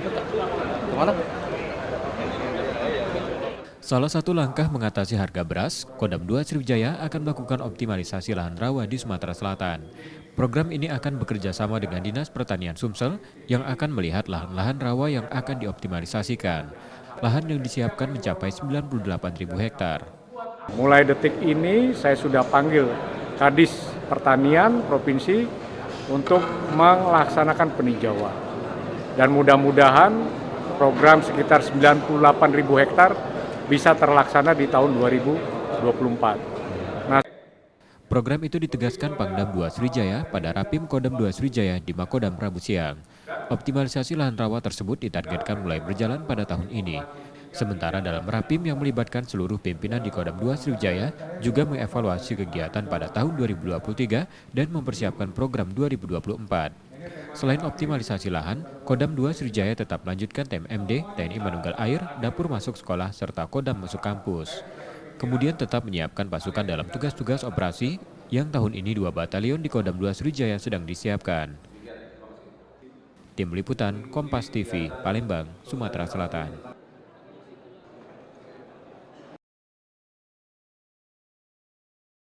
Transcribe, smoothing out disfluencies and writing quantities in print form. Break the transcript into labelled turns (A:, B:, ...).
A: Kemana?
B: Salah satu langkah mengatasi harga beras, Kodam 2 Sriwijaya akan melakukan optimalisasi lahan rawa di Sumatera Selatan. Program ini akan bekerja sama dengan Dinas Pertanian Sumsel yang akan melihat lahan-lahan rawa yang akan dioptimalisasikan. Lahan yang disiapkan mencapai 98.000 hektar.
C: Mulai detik ini saya sudah panggil Kadis Pertanian Provinsi untuk melaksanakan peninjauan. Dan mudah-mudahan program sekitar 98.000 hektar bisa terlaksana di tahun 2024.
B: Program itu ditegaskan Pangdam 2 Sriwijaya pada Rapim Kodam 2 Sriwijaya di Makodam Rabu siang. Optimalisasi lahan rawa tersebut ditargetkan mulai berjalan pada tahun ini. Sementara dalam Rapim yang melibatkan seluruh pimpinan di Kodam 2 Sriwijaya juga mengevaluasi kegiatan pada tahun 2023 dan mempersiapkan program 2024. Selain optimalisasi lahan, Kodam 2 Sriwijaya tetap melanjutkan TMMD, TNI Manunggal Air, dapur masuk sekolah, serta Kodam masuk kampus. Kemudian tetap menyiapkan pasukan dalam tugas-tugas operasi yang tahun ini 2 batalion di Kodam 2 Sriwijaya sedang disiapkan. Tim Liputan, Kompas TV, Palembang, Sumatera Selatan.